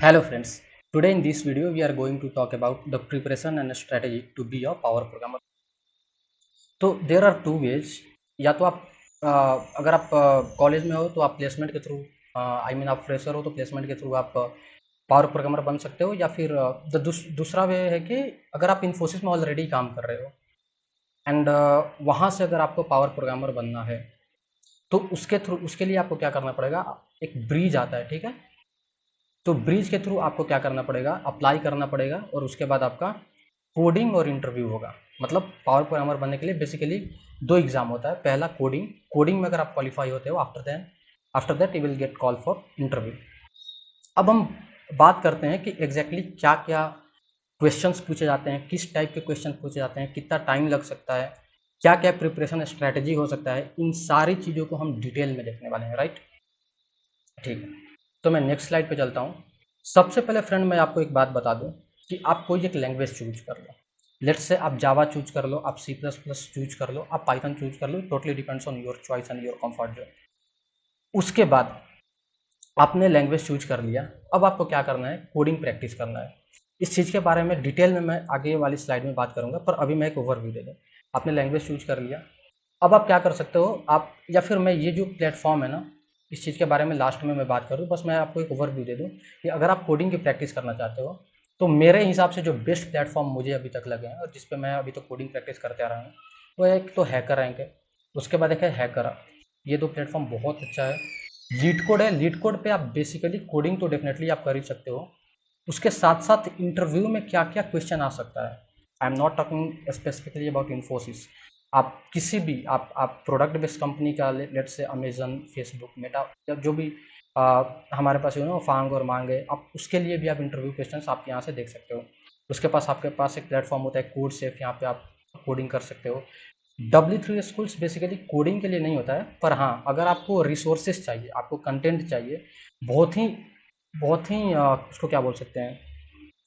Hello friends, today in this video we are going to talk about the preparation and strategy to be a power programmer. तो there are two ways, या तो आप अगर आप college में हो तो आप प्लेसमेंट के थ्रू, आई मीन आप फ्रेशर हो तो प्लेसमेंट के थ्रू आप पावर प्रोग्रामर बन सकते हो, या फिर दूसरा वे है कि अगर आप इन्फोसिस में ऑलरेडी काम कर रहे हो एंड वहाँ से अगर आपको पावर प्रोग्रामर बनना है तो उसके लिए आपको क्या करना पड़ेगा। एक ब्रिज आता है, ठीक है। तो ब्रिज के थ्रू आपको क्या करना पड़ेगा, अप्लाई करना पड़ेगा और उसके बाद आपका कोडिंग और इंटरव्यू होगा। मतलब पावर प्रोग्रामर बनने के लिए बेसिकली दो एग्जाम होता है। पहला कोडिंग में अगर आप क्वालिफाई होते हो, after that you will get call for interview. अब हम बात करते हैं कि एग्जैक्टली क्या क्या क्वेश्चंस पूछे जाते हैं, किस टाइप के क्वेश्चन पूछे जाते हैं, कितना टाइम लग सकता है, क्या क्या प्रिपरेशन स्ट्रेटेजी हो सकता है। इन सारी चीज़ों को हम डिटेल में देखने वाले हैं, राइट। ठीक है, तो मैं नेक्स्ट स्लाइड पे चलता हूँ। सबसे पहले फ्रेंड मैं आपको एक बात बता दूँ कि आप कोई एक लैंग्वेज चूज कर लो। लेट्स से आप जावा चूज कर लो, आप सी प्लस प्लस चूज कर लो, आप पाइथन चूज कर लो। Totally depends on your choice and your comfort zone. उसके बाद आपने लैंग्वेज चूज कर लिया, अब आपको क्या करना है, कोडिंग प्रैक्टिस करना है। इस चीज़ के बारे में डिटेल में मैं आगे वाली स्लाइड में बात करूंगा, पर अभी मैं एक ओवरव्यू दे दूँ। आपने लैंग्वेज चूज कर लिया, अब आप क्या कर सकते हो, आप या फिर मैं ये जो प्लेटफॉर्म है ना, इस चीज़ के बारे में लास्ट में मैं बात करूँ। बस मैं आपको एक ओवरव्यू दे दूँ कि अगर आप कोडिंग की प्रैक्टिस करना चाहते हो तो मेरे हिसाब से जो बेस्ट प्लेटफॉर्म मुझे अभी तक लगे हैं और जिस पे मैं अभी तो कोडिंग प्रैक्टिस करते आ रहा हूँ, वो एक तो हैकर रैंक है, उसके बाद एक है हैकर। ये दो प्लेटफॉर्म बहुत अच्छा है। लीड कोड है, लीड कोड पे आप बेसिकली कोडिंग तो डेफिनेटली आप कर ही सकते हो। उसके साथ साथ इंटरव्यू में क्या क्या क्वेश्चन आ सकता है, आई am not talking specifically about Infosys. आप किसी भी आप प्रोडक्ट बेस्ड कंपनी का, लेट से अमेजन, फेसबुक, मेटा, या जो भी हमारे पास फांग और मांग है, आप उसके लिए भी आप इंटरव्यू क्वेश्चंस आप यहाँ से देख सकते हो। उसके पास आपके पास एक प्लेटफॉर्म होता है कोड सेफ, यहाँ पे आप कोडिंग कर सकते हो। W3 स्कूल्स बेसिकली कोडिंग के लिए नहीं होता है, पर हाँ अगर आपको रिसोर्सेज चाहिए, आपको कंटेंट चाहिए बहुत ही उसको क्या बोल सकते हैं,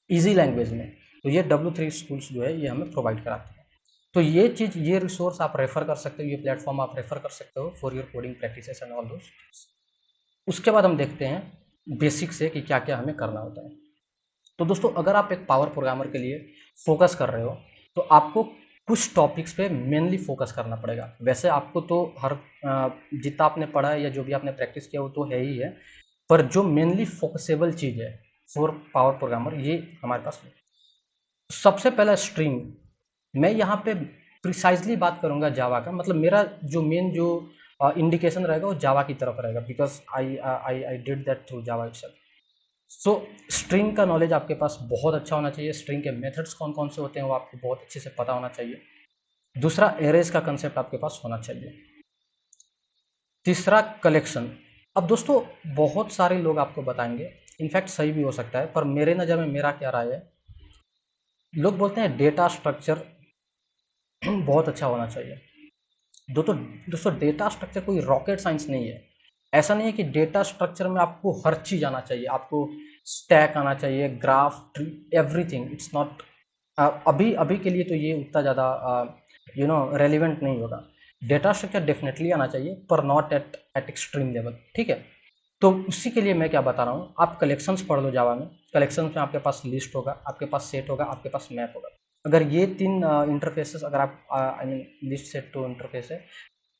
इजी लैंग्वेज में, तो ये W3 स्कूल्स जो है ये हमें प्रोवाइड कराते हैं। तो ये चीज़, ये रिसोर्स आप रेफर कर सकते हो, ये प्लेटफॉर्म आप रेफर कर सकते हो for your coding practices and all those. उसके बाद हम देखते हैं बेसिक से कि क्या क्या हमें करना होता है। तो दोस्तों अगर आप एक पावर प्रोग्रामर के लिए फोकस कर रहे हो तो आपको कुछ टॉपिक्स पे मेनली फोकस करना पड़ेगा। वैसे आपको तो हर जितना आपने पढ़ा है या जो भी आपने प्रैक्टिस किया वो तो है ही है, पर जो मेनली फोकसेबल चीज़ है फॉर पावर प्रोग्रामर, ये हमारे पास है। सबसे पहला स्ट्रिंग, मैं यहाँ पे प्रिसाइजली बात करूँगा जावा का, मतलब मेरा जो मेन जो इंडिकेशन रहेगा वो जावा की तरफ रहेगा, because I did that through Java itself. So string का नॉलेज आपके पास बहुत अच्छा होना चाहिए। स्ट्रिंग के मेथड्स कौन कौन से होते हैं वो आपको बहुत अच्छे से पता होना चाहिए। दूसरा, एरेज का कंसेप्ट आपके पास होना चाहिए। तीसरा, कलेक्शन। अब दोस्तों बहुत सारे लोग आपको बताएंगे, इनफैक्ट सही भी हो सकता है, पर मेरे नज़र में मेरा क्या राय है, लोग बोलते हैं डेटा स्ट्रक्चर बहुत अच्छा होना चाहिए। दोस्तों दोस्तों डेटा स्ट्रक्चर कोई रॉकेट साइंस नहीं है। ऐसा नहीं है कि डेटा स्ट्रक्चर में आपको हर चीज़ आना चाहिए, आपको स्टैक आना चाहिए, graph, tree, everything. It's not, अभी अभी के लिए तो ये उतना ज़्यादा रेलिवेंट नहीं होगा। डेटा स्ट्रक्चर डेफिनेटली आना चाहिए, पर नॉट एट एक्सट्रीम लेवल, ठीक है। तो उसी के लिए मैं क्या बता रहा हूँ, आप कलेक्शंस पढ़ लो जावा में। कलेक्शंस में आपके पास लिस्ट होगा, आपके पास सेट होगा, आपके पास मैप होगा। अगर ये तीन इंटरफेसेस, अगर आप I mean list, set too interface है,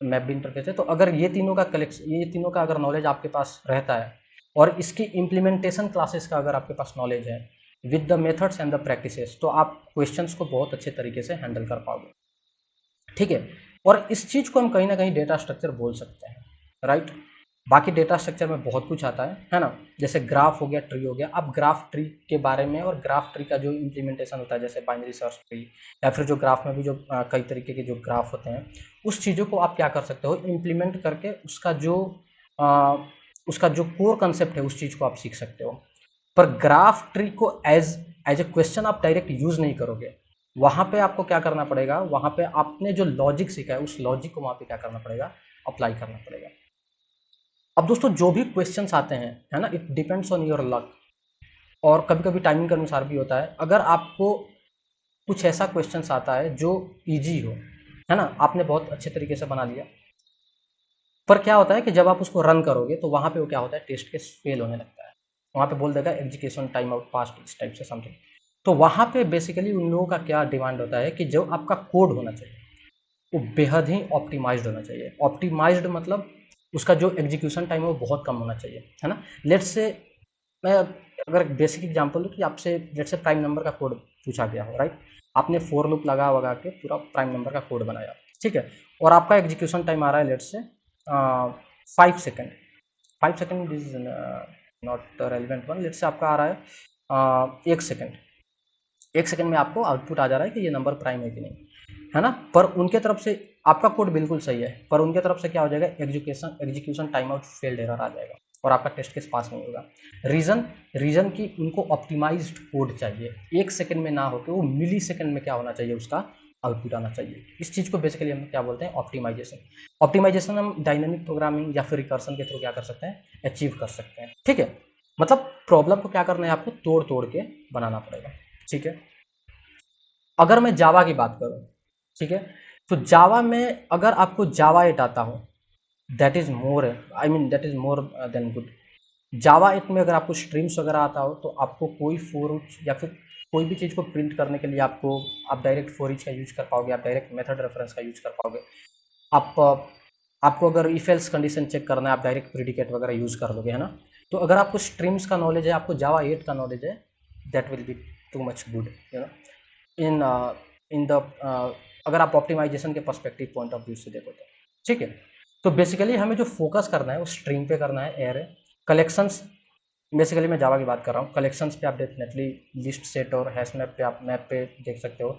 मैप भी इंटरफेस है, तो अगर ये तीनों का अगर नॉलेज आपके पास रहता है और इसकी इम्प्लीमेंटेशन क्लासेस का अगर आपके पास नॉलेज है with the methods and the practices, तो आप क्वेश्चंस को बहुत अच्छे तरीके से हैंडल कर पाओगे, ठीक है। और इस चीज़ को हम कहीं ना कहीं डेटा स्ट्रक्चर बोल सकते हैं, राइट। बाकी डेटा स्ट्रक्चर में बहुत कुछ आता है ना। जैसे ग्राफ हो गया, ट्री हो गया। अब ग्राफ ट्री के बारे में और ग्राफ ट्री का जो इम्प्लीमेंटेशन होता है, जैसे बाइनरी सर्च ट्री, या फिर जो ग्राफ में भी जो कई तरीके के जो ग्राफ होते हैं, उस चीज़ों को आप क्या कर सकते हो, इम्प्लीमेंट करके आ, उसका जो कोर कंसेप्ट है उस चीज़ को आप सीख सकते हो। पर ग्राफ ट्री को एज एज ए क्वेश्चन आप डायरेक्ट यूज नहीं करोगे। वहां पे आपको क्या करना पड़ेगा, वहां पे आपने जो लॉजिक सीखा है उस लॉजिक को वहां पे क्या करना पड़ेगा, अप्लाई करना पड़ेगा। अब दोस्तों जो भी क्वेश्चंस आते हैं, है ना, it depends on your luck, और कभी कभी टाइमिंग के अनुसार भी होता है। अगर आपको कुछ ऐसा क्वेश्चंस आता है जो इजी हो, है ना, आपने बहुत अच्छे तरीके से बना लिया, पर क्या होता है कि जब आप उसको रन करोगे तो वहां पे वो क्या होता है, टेस्ट केस फेल होने लगता है। वहाँ पे बोल देगा एग्जीक्यूशन टाइम आउट पास्ट, इस टाइप से समथिंग। तो वहाँ पे बेसिकली उन लोगों का क्या डिमांड होता है कि जो आपका कोड होना चाहिए वो बेहद ही ऑप्टिमाइज्ड होना चाहिए। ऑप्टिमाइज्ड मतलब उसका जो एग्जीक्यूशन टाइम है वो बहुत कम होना चाहिए, है ना। लेट्स से मैं अगर बेसिक एग्जांपल दूं कि आपसे लेट्स से प्राइम नंबर का कोड पूछा गया हो, राइट। आपने फॉर लूप लगा वगा के पूरा प्राइम नंबर का कोड बनाया, ठीक है, और आपका एग्जीक्यूशन टाइम आ रहा है let's say 5 second. 5 second is not relevant one. Let's say आपका आ रहा है 1 सेकेंड। 1 सेकेंड में आपको आउटपुट आ जा रहा है कि ये नंबर प्राइम है कि नहीं, है ना। पर उनके तरफ से आपका कोड बिल्कुल सही है, पर उनके तरफ से क्या हो जाएगा, execution time out failed error आ जाएगा और आपका टेस्ट केस पास नहीं होगा। रीजन की उनको ऑप्टिमाइज्ड कोड चाहिए, 1 सेकेंड में ना होकर वो मिली सेकेंड में क्या होना चाहिए, उसका आउटपुट आना चाहिए। इस चीज को बेसिकली हम क्या बोलते हैं, ऑप्टिमाइजेशन। ऑप्टिमाइजेशन हम डायनेमिक प्रोग्रामिंग या फिर रिकर्सन के थ्रू क्या कर सकते हैं, अचीव कर सकते हैं, ठीक है। मतलब प्रॉब्लम को क्या करना है, आपको तोड़ तोड़ के बनाना पड़ेगा, ठीक है। अगर मैं जावा की बात करूं, ठीक है, तो जावा में अगर आपको जावा 8 आता हो, that is more, I mean that is more than good. Java 8 में अगर आपको स्ट्रीम्स वगैरह आता हो तो आपको कोई फॉर या फिर कोई भी चीज़ को प्रिंट करने के लिए आपको आप डायरेक्ट फॉर ईच का यूज कर पाओगे, आप डायरेक्ट मेथड रेफरेंस का यूज कर पाओगे। आप आपको अगर इफ एल्स कंडीशन चेक करना है, आप डायरेक्ट प्रीडिकेट वगैरह यूज कर लोगे, है ना। तो अगर आपको स्ट्रीम्स का नॉलेज है, आपको जावा 8 का नॉलेज है, that will be too much good, you know, in in the अगर आप ऑप्टिमाइजेशन के पर्सपेक्टिव पॉइंट ऑफ व्यू से देखो तो, ठीक है। तो बेसिकली हमें जो फोकस करना है वो स्ट्रीम पे करना है, एरे कलेक्शंस। बेसिकली मैं जावा की बात कर रहा हूँ, कलेक्शंस पे आप डेफिनेटली लिस्ट सेट और हैश मैप पे आप मैप पे देख सकते हो,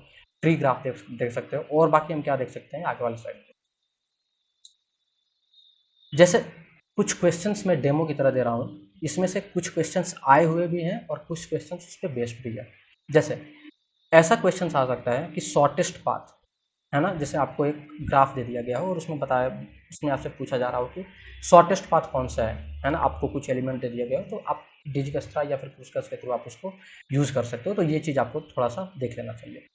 ट्री ग्राफ देख सकते हो, और बाकी हम क्या देख सकते हैं आगे वाली साइड। जैसे कुछ क्वेश्चंस मैं डेमो की तरह दे रहा हूँ, इसमें से कुछ क्वेश्चंस आए हुए भी हैं और कुछ क्वेश्चंस उस पर बेस्ड भी है। जैसे ऐसा क्वेश्चन आ सकता है कि शॉर्टेस्ट पाथ, है ना, जैसे आपको एक ग्राफ दे दिया गया हो और उसमें बताया, उसमें आपसे पूछा जा रहा हो कि शॉर्टेस्ट पाथ कौन सा है ना। आपको कुछ एलिमेंट दे दिया गया हो तो आप डिजिकस्ट्रा या फिर पुशकस के थ्रू आप उसको यूज कर सकते हो। तो ये चीज आपको थोड़ा सा देख लेना चाहिए।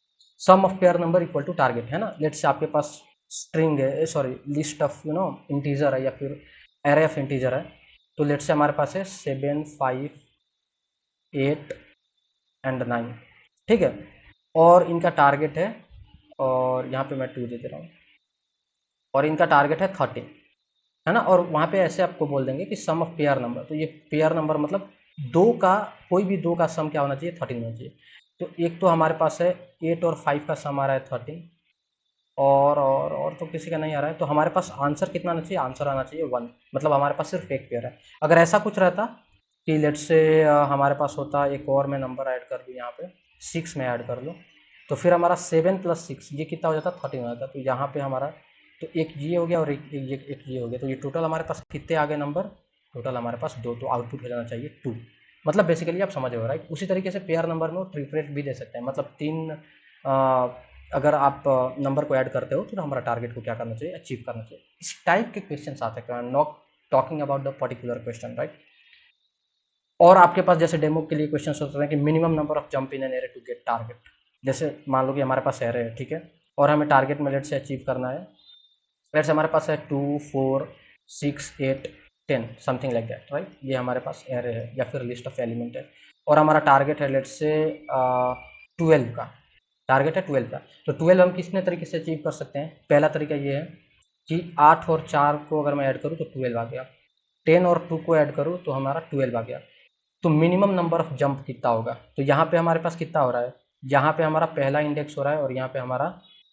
Sum of pair number equal to target, है ना। लेट्स से आपके पास स्ट्रिंग है, सॉरी लिस्ट ऑफ इंटीजर है या फिर एरे ऑफ इंटीजर है। तो लेट्स से हमारे पास है 7, 5, 8 एंड 9, ठीक है, और इनका टारगेट है, और यहाँ पे मैं 2 दे दे रहा हूँ, और इनका टारगेट है 13, है ना। और वहाँ पे ऐसे आपको बोल देंगे कि सम ऑफ पेयर नंबर, तो ये पेयर नंबर मतलब दो का, कोई भी दो का सम क्या होना चाहिए, 13 होना चाहिए। तो एक तो हमारे पास है 8 और 5 का सम आ रहा है 13, और तो किसी का नहीं आ रहा है। तो हमारे पास आंसर कितना आना चाहिए, आंसर आना चाहिए 1, मतलब हमारे पास सिर्फ एक पेयर है। अगर ऐसा कुछ रहता कि लेट्स से हमारे पास होता एक और, मैं नंबर ऐड कर दूँ यहाँ पे 6 में ऐड कर लूँ, तो फिर हमारा 7 + 6 ये कितना हो जाता, 13 हो जाता। तो यहाँ पे हमारा तो एक ये हो गया और एक ये हो गया, तो ये टोटल हमारे पास कितने आ गए नंबर, टोटल हमारे पास 2, तो आउटपुट हो जाना चाहिए 2। मतलब बेसिकली आप समझ रहे हो, राइट। उसी तरीके से पेयर नंबर में वो ट्रिपलेट भी दे सकते हैं, मतलब 3 अगर आप नंबर को ऐड करते हो तो हमारा टारगेट को क्या करना चाहिए, अचीव करना चाहिए। इस टाइप के क्वेश्चन आ सकते हैं, not talking about the particular question, right. और आपके पास जैसे डेमो के लिए क्वेश्चन होते हैं कि minimum number of jump in an array to get target. जैसे मान लो कि हमारे पास एरे है, ठीक है, और हमें टारगेट में लेट से अचीव करना है, लेट से हमारे पास है 2, 4, 6, 8, 10 समथिंग लाइक दैट, राइट। ये हमारे पास एरे है या फिर लिस्ट ऑफ एलिमेंट है, और हमारा टारगेट है लेट से 12 का, टारगेट है 12 का। तो 12 हम कितने तरीके से अचीव कर सकते हैं, पहला तरीका ये है कि 8 और 4 को अगर मैं ऐड करूँ तो 12 आ गया, 10 और 2 को ऐड करूँ तो हमारा 12 आ गया। तो मिनिमम नंबर ऑफ जंप कितना होगा, तो यहाँ पे हमारे पास कितना हो रहा है, यहाँ पे हमारा पहला इंडेक्स हो रहा है और यहाँ पे हमारा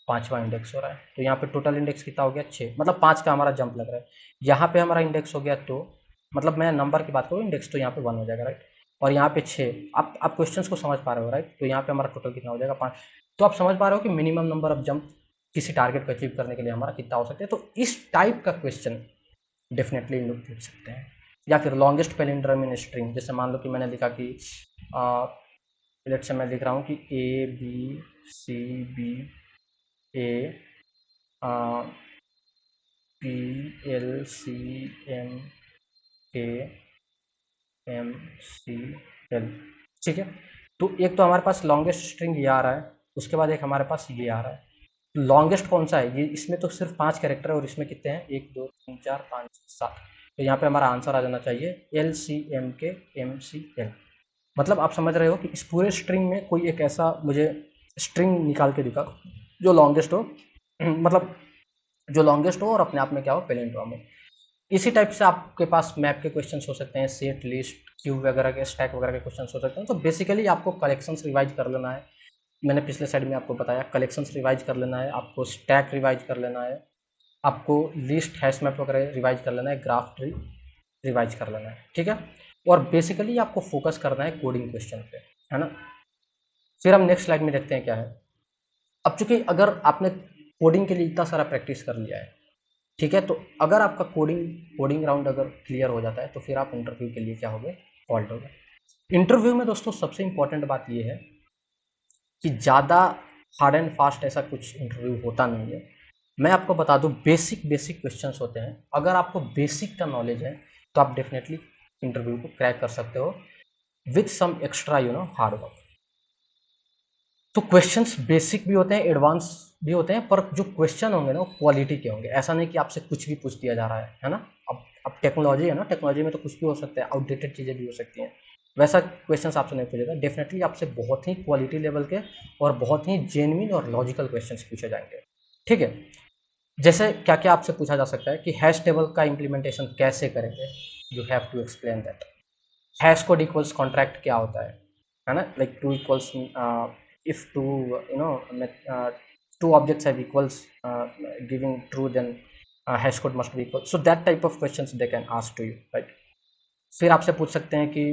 5वां इंडेक्स हो रहा है। तो यहाँ पे टोटल इंडेक्स कितना हो गया, 6, मतलब 5 का हमारा जंप लग रहा है। यहाँ पे हमारा इंडेक्स हो गया, तो मतलब मैं नंबर की बात करूँ, इंडेक्स तो यहाँ पे 1 हो जाएगा, राइट। और यहाँ पे 6, आप क्वेश्चन को समझ पा रहे हो, राइट। तो यहाँ पे हमारा टोटल कितना हो जाएगा, 5। तो आप समझ पा रहे हो कि मिनिमम नंबर ऑफ जंप किसी टारगेट को अचीव करने के लिए हमारा कितना हो सकता है। तो इस टाइप का क्वेश्चन डेफिनेटली इन लोग पूछ सकते हैं। या फिर लॉन्गेस्ट पैलिंड्रोम इन स्ट्रिंग, जैसे मान लो कि मैंने लिखा कि लेट्स से मैं लिख रहा हूँ कि A B C B A PLCMKMCL, ठीक है। तो एक तो हमारे पास लॉन्गेस्ट स्ट्रिंग ये आ रहा है, उसके बाद एक हमारे पास ये आ रहा है। लॉन्गेस्ट कौन सा है, ये इसमें तो सिर्फ 5 कैरेक्टर है और इसमें कितने हैं, 1, 2, 3, 4, 5, 7। तो यहाँ पे हमारा आंसर आ जाना चाहिए LCMK MCL। मतलब आप समझ रहे हो कि इस पूरे स्ट्रिंग में कोई एक ऐसा मुझे स्ट्रिंग निकाल के दिखा जो लॉन्गेस्ट हो, मतलब जो लॉन्गेस्ट हो और अपने आप में क्या हो, पैलिंड्रोम हो। इसी टाइप से आपके पास मैप के क्वेश्चन हो सकते हैं, सेट लिस्ट क्यूब वगैरह के, स्टैक वगैरह के क्वेश्चन हो सकते हैं। तो बेसिकली आपको कलेक्शंस रिवाइज कर लेना है। मैंने पिछले साइड में आपको बताया, कलेक्शंस रिवाइज कर लेना है, आपको स्टैक रिवाइज कर लेना है, आपको लिस्ट हैश मैप वगैरह रिवाइज कर लेना है, ग्राफ ट्री रिवाइज कर लेना है, ठीक है। और बेसिकली आपको फोकस करना है कोडिंग क्वेश्चन पे, है ना। फिर हम नेक्स्ट स्लाइड में देखते हैं क्या है। अब चूंकि अगर आपने कोडिंग के लिए इतना सारा प्रैक्टिस कर लिया है, ठीक है, तो अगर आपका कोडिंग राउंड अगर क्लियर हो जाता है तो फिर आप इंटरव्यू के लिए क्या हो गए, कॉल्ड हो गए। इंटरव्यू में दोस्तों सबसे इंपॉर्टेंट बात यह है कि ज़्यादा हार्ड एंड फास्ट ऐसा कुछ इंटरव्यू होता नहीं है। मैं आपको बता दूं, बेसिक बेसिक क्वेश्चंस होते हैं। अगर आपको बेसिक का नॉलेज है तो आप डेफिनेटली इंटरव्यू को क्रैक कर सकते हो with some extra hard work. तो क्वेश्चंस बेसिक भी होते हैं, एडवांस भी होते हैं, पर जो क्वेश्चन होंगे ना वो क्वालिटी के होंगे। ऐसा नहीं कि आपसे कुछ भी पूछ दिया जा रहा है ना। अब टेक्नोलॉजी है ना, टेक्नोलॉजी में तो कुछ भी हो सकता है, आउटडेटेड चीज़ें भी हो सकती हैं। वैसा क्वेश्चंस आपसे नहीं पूछेगा, डेफिनेटली आपसे बहुत ही क्वालिटी लेवल के और बहुत ही जेन्युइन और लॉजिकल क्वेश्चंस पूछे जाएंगे, ठीक है। जैसे क्या क्या आपसे पूछा जा सकता है कि हैश टेबल का इम्प्लीमेंटेशन कैसे करेंगे, you have to explain that. Hash code equals contract क्या होता है ना, like two equals, if two two objects have equals, giving true, then hash code must be equal. So that type of questions they can ask to you, right? फिर आपसे पूछ सकते हैं कि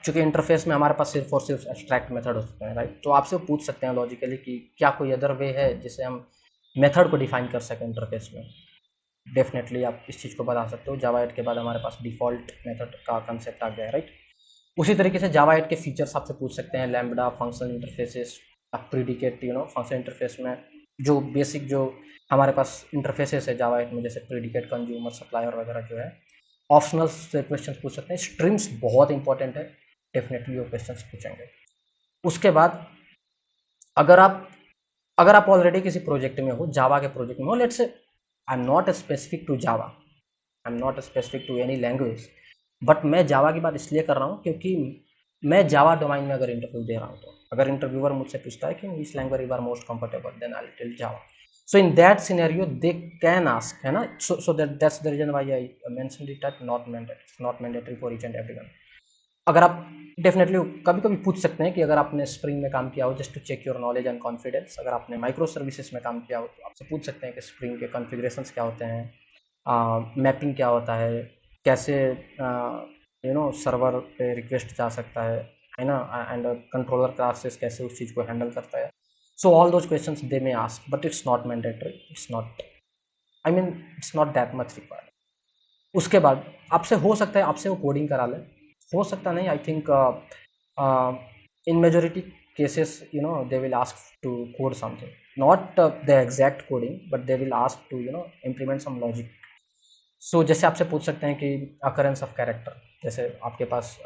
चूंकि इंटरफेस में हमारे पास सिर्फ और सिर्फ एब्स्ट्रैक्ट मेथड होते हैं, राइट, तो आपसे पूछ सकते हैं लॉजिकली कि क्या कोई अदर वे है जिससे हम मेथड को डिफाइन कर सकें इंटरफेस में। डेफिनेटली आप इस चीज़ को बता सकते हो। जावा 8 के बाद हमारे पास डिफ़ॉल्ट मेथड का कंसेप्ट आ गया है, राइट। उसी तरीके से जावा 8 के फीचर्स आपसे पूछ सकते हैं, lambda, functional interfaces, predicate, functional interface में जो बेसिक जो हमारे पास इंटरफेसेस है जावा 8 में, जैसे प्रीडिकेट, कंज्यूमर, सप्लायर वगैरह जो है। ऑप्शनल से क्वेश्चन पूछ सकते हैं। स्ट्रिंग्स बहुत इंपॉर्टेंट है, डेफिनेटली वो क्वेश्चन पूछेंगे। उसके बाद अगर आप ऑलरेडी किसी प्रोजेक्ट में हो, जावा के प्रोजेक्ट में हो, let's say I am not specific to Java, I am not specific to any language, but मैं जावा की बात इसलिए कर रहा हूँ क्योंकि मैं जावा डोमाइन में अगर इंटरव्यू दे रहा हूँ, तो अगर इंटरव्यूअर मुझसे पूछता है कि which language you are most comfortable, then I will tell Java. So in that scenario they can ask, है ना। So that's the reason why I mentioned it at not mandatory for each and everyone. अगर आप definitely कभी कभी पूछ सकते हैं कि अगर आपने स्प्रिंग में काम किया हो, just to check your knowledge and confidence. अगर आपने माइक्रो सर्विसेज में काम किया हो तो आपसे पूछ सकते हैं कि स्प्रिंग के कॉन्फ़िगरेशंस क्या होते हैं, मैपिंग क्या होता है, कैसे सर्वर पे रिक्वेस्ट जा सकता है ना, एंड कंट्रोलर क्लासेस कैसे उस चीज़ को हैंडल करता है। So all those questions they may ask, but it's not mandatory, it's not, I mean it's not that much required. उसके बाद आपसे हो सकता है आपसे वो कोडिंग करा लें, हो सकता नहीं, I think in majority cases they will ask to code something, not the exact coding, but they will ask to implement some logic. So जैसे आपसे पूछ सकते हैं कि occurrence of character, जैसे आपके पास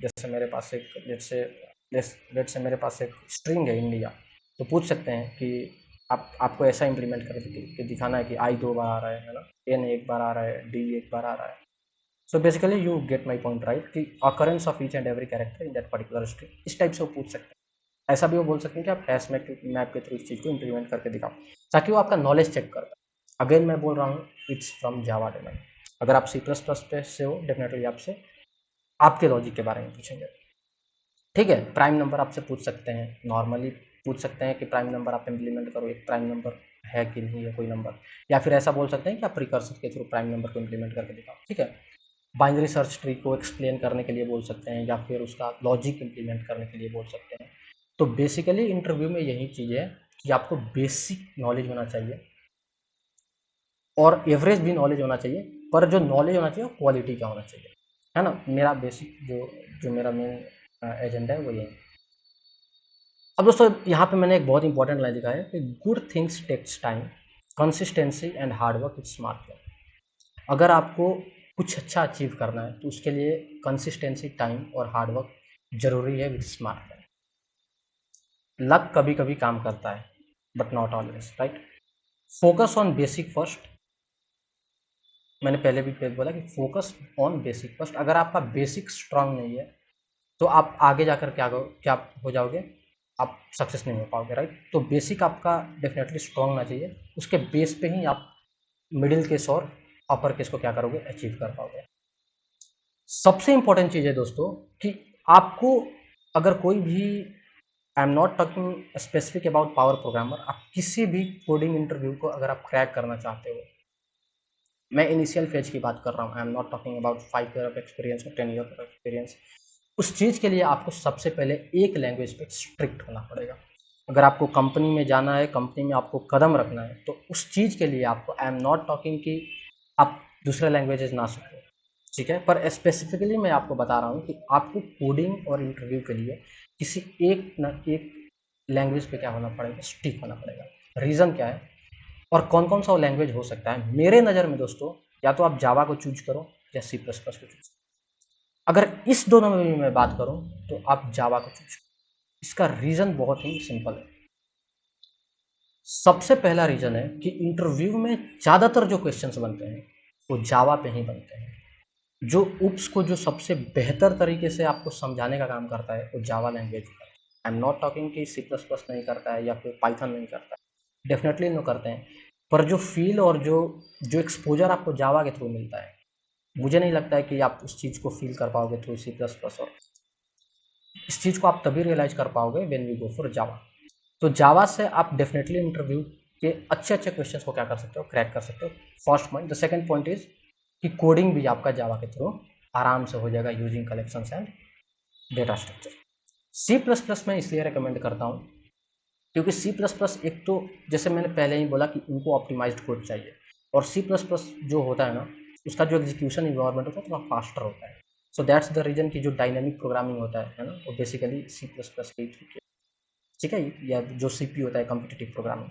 जैसे मेरे पास एक लेट्स से मेरे पास एक स्ट्रिंग है इंडिया, तो पूछ सकते हैं कि आपको ऐसा इम्प्लीमेंट करके दिखाना है कि आई 2 बार आ रहा है ना, एन एक बार आ रहा है, डी एक बार आ रहा है। So basically you get my point, right, कि occurrence of each and every character in that particular string, इस टाइप से वो पूछ सकते हैं। ऐसा भी वो बोल सकते हैं कि आप हैश मैप के थ्रू इस चीज़ को इम्प्लीमेंट करके दिखाओ, ताकि वो आपका नॉलेज चेक कर पाए। अगेन मैं बोल रहा हूँ, इट्स फ्रॉम जावा डोमेन। अगर आप C++ पे से हो, डेफिनेटली आपसे आपके लॉजिक के बारे में पूछेंगे, ठीक है। प्राइम नंबर आपसे पूछ सकते हैं, नॉर्मली पूछ सकते हैं कि प्राइम नंबर आप इम्प्लीमेंट करो, एक प्राइम नंबर है कि नहीं है कोई नंबर, या फिर ऐसा बोल सकते हैं कि आप प्रिकर्सर के थ्रू प्राइम नंबर को इम्प्लीमेंट करके दिखाओ, ठीक है। बाइनरी सर्च ट्री को एक्सप्लेन करने के लिए बोल सकते हैं, या फिर उसका लॉजिक इम्प्लीमेंट करने के लिए बोल सकते हैं। तो बेसिकली इंटरव्यू में यही चीज़ है कि आपको बेसिक नॉलेज होना चाहिए और एवरेज भी नॉलेज होना चाहिए, पर जो नॉलेज होना चाहिए वो क्वालिटी का होना चाहिए, है ना। मेरा बेसिक जो मेरा मेन एजेंडा है वो ये है। अब दोस्तों यहाँ पे मैंने एक बहुत इंपॉर्टेंट लाइन लिखा है कि good things takes time, consistency and hard work is smart work. अगर आपको कुछ अच्छा अचीव करना है तो उसके लिए कंसिस्टेंसी, टाइम और हार्ड वर्क जरूरी है विद स्मार्ट वर्क। लक कभी कभी काम करता है, but not always, right. Focus on basic first, मैंने पहले भी बोला कि फोकस ऑन बेसिक फर्स्ट। अगर आपका बेसिक स्ट्रांग नहीं है तो आप आगे जाकर क्या हो जाओगे, आप सक्सेस नहीं हो पाओगे, राइट। तो बेसिक आपका डेफिनेटली स्ट्रांग होना चाहिए, उसके बेस पे ही आप मिडिल केस और अपर केस को क्या करोगे, अचीव कर पाओगे। सबसे इंपॉर्टेंट चीज़ है दोस्तों कि आपको अगर कोई भी, आई am not talking specific about power programmer, आप किसी भी कोडिंग इंटरव्यू को अगर आप क्रैक करना चाहते हो, मैं इनिशियल फेज की बात कर रहा हूँ, आई am not talking about 5 year of experience और 10 ईयर ऑफ एक्सपीरियंस। उस चीज़ के लिए आपको सबसे पहले एक लैंग्वेज पे स्ट्रिक्ट होना पड़ेगा। अगर आपको कंपनी में जाना है, कंपनी में आपको कदम रखना है, तो उस चीज़ के लिए आपको, आई एम नॉट टॉकिंग कि आप दूसरे लैंग्वेजेस ना सीखो, ठीक है, पर स्पेसिफिकली मैं आपको बता रहा हूँ कि आपको कोडिंग और इंटरव्यू के लिए किसी एक न एक लैंग्वेज पे क्या होना पड़ेगा, स्टिक होना पड़ेगा। रीज़न क्या है और कौन कौन सा लैंग्वेज हो सकता है मेरे नज़र में दोस्तों, या तो आप जावा को चूज करो या सी प्लस प्लस को चूज करो। अगर इस दोनों में भी मैं बात करूं तो आप जावा को चूज करो। इसका रीज़न बहुत ही सिंपल है। सबसे पहला रीज़न है कि इंटरव्यू में ज़्यादातर जो क्वेश्चंस बनते हैं वो जावा पे ही बनते हैं। जो उप्स को जो सबसे बेहतर तरीके से आपको समझाने का काम करता है वो जावा लैंग्वेज है। आई एम नॉट टॉकिंग कि सी प्लस प्लस नहीं करता है या फिर पाइथन नहीं करता है, डेफिनेटली इन्हों करते हैं, पर जो फील और जो जो एक्सपोजर आपको जावा के थ्रू मिलता है, मुझे नहीं लगता है कि आप उस चीज़ को फील कर पाओगे थ्रू सी प्लस प्लस। और इस चीज़ को आप तभी रियलाइज कर पाओगे when we go for Java. तो जावा से आप डेफिनेटली इंटरव्यू के अच्छे अच्छे क्वेश्चंस को क्या कर सकते हो, क्रैक कर सकते हो। First point. The second point is कि कोडिंग भी आपका जावा के थ्रू आराम से हो जाएगा using collections and data structure. C plus plus में इसलिए रिकमेंड करता हूँ क्योंकि सी प्लस प्लस एक तो, जैसे मैंने पहले ही बोला कि उनको ऑप्टिमाइज्ड कोड चाहिए, और सी प्लस प्लस जो होता है ना, उसका जो एग्जीक्यूशन इन्वायरमेंट होता है थोड़ा फास्टर होता है। सो दैट्स द रीजन कि जो डायनेमिक प्रोग्रामिंग होता है ना, वो बेसिकली सी प्लस प्लस की, ठीक है, या जो सी पी होता है कम्पिटिटिव प्रोग्रामिंग।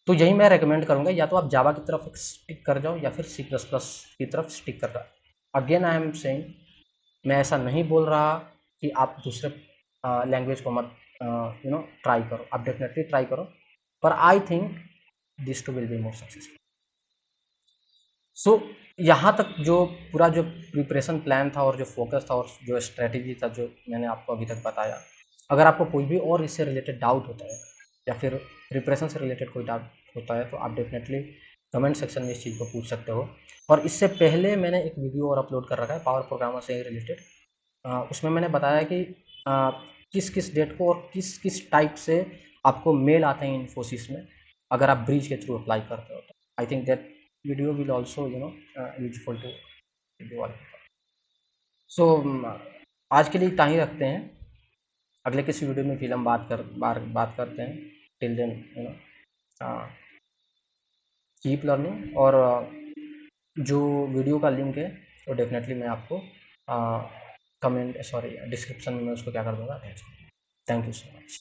तो यही मैं रेकमेंड करूंगा, या तो आप जावा की तरफ स्टिक कर जाओ या फिर सी प्लस प्लस की तरफ स्टिक कर जाओ। अगेन आई एम सेइंग, मैं ऐसा नहीं बोल रहा कि आप दूसरे लैंग्वेज को मत ट्राई करो, आप डेफिनेटली ट्राई करो, पर I think this too will be more successful. So यहाँ तक जो पूरा जो प्रिपरेशन प्लान था और जो फोकस था और जो स्ट्रेटेजी था जो मैंने आपको अभी तक बताया, अगर आपको कोई भी और इससे रिलेटेड डाउट होता है या फिर प्रिपरेशन से रिलेटेड कोई डाउट होता है तो आप डेफिनेटली कमेंट सेक्शन में इस चीज़ को पूछ सकते हो। और इससे पहले मैंने एक वीडियो और अपलोड कर रखा है पावर प्रोग्रामर से रिलेटेड। उसमें मैंने बताया कि किस किस डेट को और किस किस टाइप से आपको मेल आते हैं इन्फोसिस में अगर आप ब्रीच के थ्रू अप्लाई करते हो। I think that video will also useful to video वाले। सो आज के लिए इतना ही रखते हैं, अगले किसी वीडियो में फिर हम बात करते हैं। Till then keep learning. और जो वीडियो का लिंक है वो डेफिनेटली मैं आपको कमेंट डिस्क्रिप्शन में मैं उसको क्या कर दूँगा, थैंक यू सो मच।